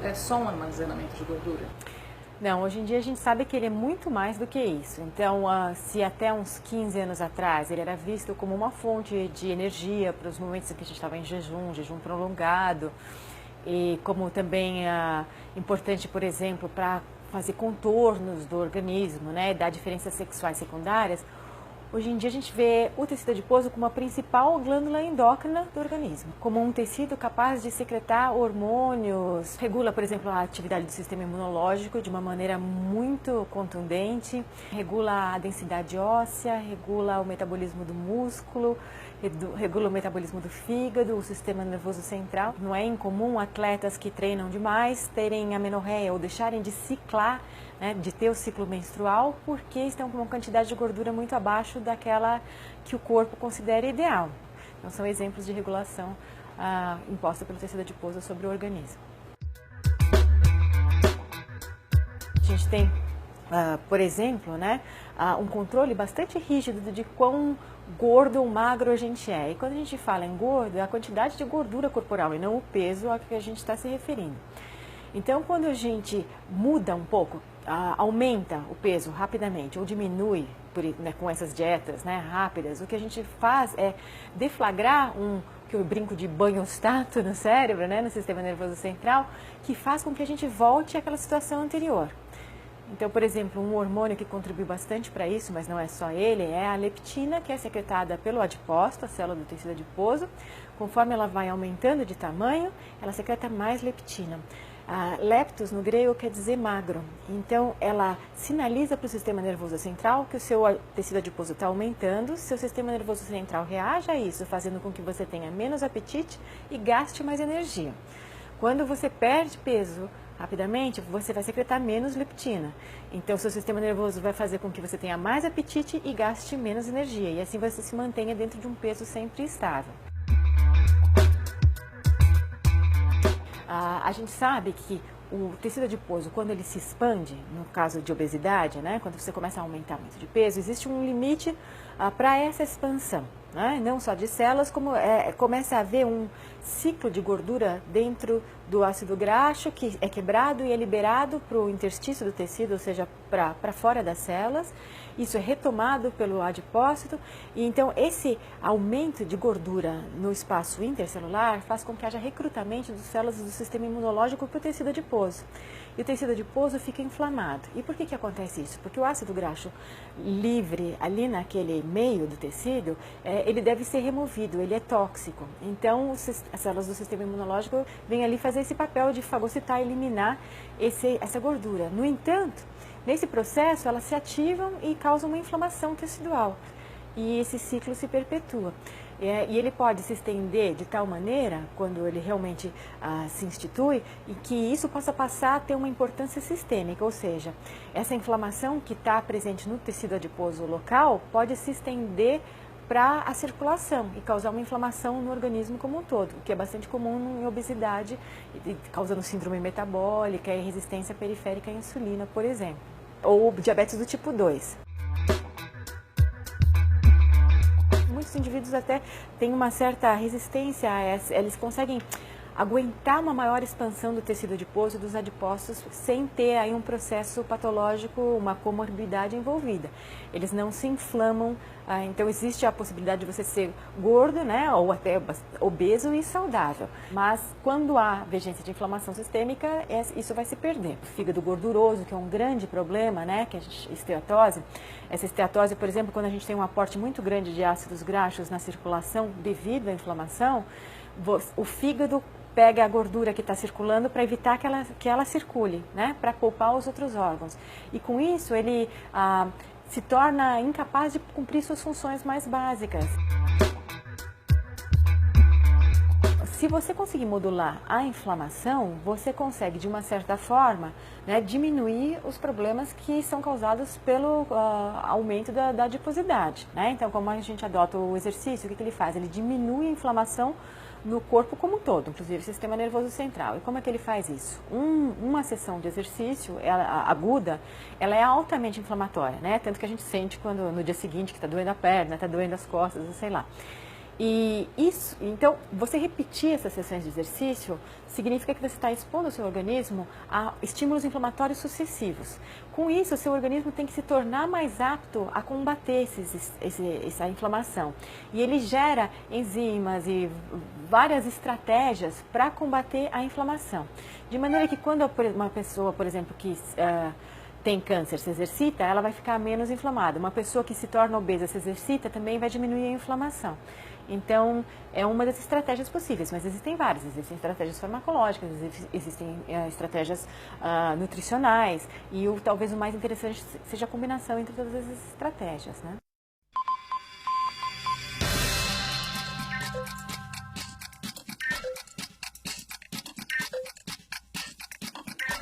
é só um armazenamento de gordura? Não, hoje em dia a gente sabe que ele é muito mais do que isso. Então, se até uns 15 anos atrás ele era visto como uma fonte de energia para os momentos em que a gente estava em jejum prolongado, e como também importante, por exemplo, para fazer contornos do organismo, né, dar diferenças sexuais secundárias, hoje em dia a gente vê o tecido adiposo como a principal glândula endócrina do organismo, como um tecido capaz de secretar hormônios, regula, por exemplo, a atividade do sistema imunológico de uma maneira muito contundente, regula a densidade óssea, regula o metabolismo do músculo, regula o metabolismo do fígado, o sistema nervoso central. Não é incomum atletas que treinam demais terem amenorreia ou deixarem de ciclar, né, de ter o ciclo menstrual, porque estão com uma quantidade de gordura muito abaixo daquela que o corpo considera ideal. Então, são exemplos de regulação imposta pelo tecido adiposo sobre o organismo. A gente tem, por exemplo, né, um controle bastante rígido de quão gordo ou magro a gente é. E quando a gente fala em gordo, é a quantidade de gordura corporal e não o peso a que a gente está se referindo. Então, quando a gente muda um pouco, aumenta o peso rapidamente ou diminui né, com essas dietas, né, rápidas, o que a gente faz é deflagrar que eu brinco de banhostato no cérebro, né, no sistema nervoso central, que faz com que a gente volte àquela situação anterior. Então, por exemplo, um hormônio que contribui bastante para isso, mas não é só ele, é a leptina, que é secretada pelo adipócito, a célula do tecido adiposo. Conforme ela vai aumentando de tamanho, ela secreta mais leptina. Leptos, no grego, quer dizer magro. Então, ela sinaliza para o sistema nervoso central que o seu tecido adiposo está aumentando. Seu sistema nervoso central reage a isso, fazendo com que você tenha menos apetite e gaste mais energia. Quando você perde peso rapidamente, você vai secretar menos leptina. Então, seu sistema nervoso vai fazer com que você tenha mais apetite e gaste menos energia. E assim você se mantenha dentro de um peso sempre estável. A gente sabe que o tecido adiposo, quando ele se expande, no caso de obesidade, né, quando você começa a aumentar muito de peso, existe um limite para essa expansão, né, não só de células, como começa a haver um ciclo de gordura dentro do ácido graxo que é quebrado e é liberado para o interstício do tecido, ou seja, para fora das células. Isso é retomado pelo adipócito e então esse aumento de gordura no espaço intercelular faz com que haja recrutamento de células do sistema imunológico para o tecido adiposo. E o tecido adiposo fica inflamado. E por que acontece isso? Porque o ácido graxo livre ali naquele meio do tecido, ele deve ser removido, ele é tóxico. Então as células do sistema imunológico vêm ali fazer esse papel de fagocitar e eliminar essa gordura. No entanto, nesse processo, elas se ativam e causam uma inflamação tecidual. E esse ciclo se perpetua. E ele pode se estender de tal maneira, quando ele realmente se institui, e que isso possa passar a ter uma importância sistêmica, ou seja, essa inflamação que está presente no tecido adiposo local pode se estender para a circulação e causar uma inflamação no organismo como um todo, o que é bastante comum em obesidade, causando síndrome metabólica e resistência periférica à insulina, por exemplo, ou diabetes do tipo 2. Muitos indivíduos até têm uma certa resistência a essa, eles conseguem aguentar uma maior expansão do tecido adiposo e dos adipócitos sem ter aí um processo patológico, uma comorbidade envolvida. Eles não se inflamam, então existe a possibilidade de você ser gordo, né, ou até obeso e saudável. Mas quando há emergência de inflamação sistêmica, isso vai se perder. O fígado gorduroso, que é um grande problema, né, que é a esteatose. Essa esteatose, por exemplo, quando a gente tem um aporte muito grande de ácidos graxos na circulação devido à inflamação, o fígado pega a gordura que está circulando para evitar que ela circule, né, para poupar os outros órgãos. E com isso ele se torna incapaz de cumprir suas funções mais básicas. Se você conseguir modular a inflamação, você consegue, de uma certa forma, né, diminuir os problemas que são causados pelo aumento da adiposidade, né? Então, como a gente adota o exercício, o que ele faz? Ele diminui a inflamação no corpo como um todo, inclusive o sistema nervoso central. E como é que ele faz isso? Uma sessão de exercício aguda, ela é altamente inflamatória, né? Tanto que a gente sente quando no dia seguinte que está doendo a perna, está doendo as costas, sei lá. E isso, então, você repetir essas sessões de exercício significa que você está expondo o seu organismo a estímulos inflamatórios sucessivos. Com isso, o seu organismo tem que se tornar mais apto a combater essa inflamação. E ele gera enzimas e várias estratégias para combater a inflamação. De maneira que quando uma pessoa, por exemplo, que tem câncer se exercita, ela vai ficar menos inflamada. Uma pessoa que se torna obesa se exercita também vai diminuir a inflamação. Então, é uma das estratégias possíveis, mas existem várias. Existem estratégias farmacológicas, existem estratégias nutricionais e talvez o mais interessante seja a combinação entre todas essas estratégias, né?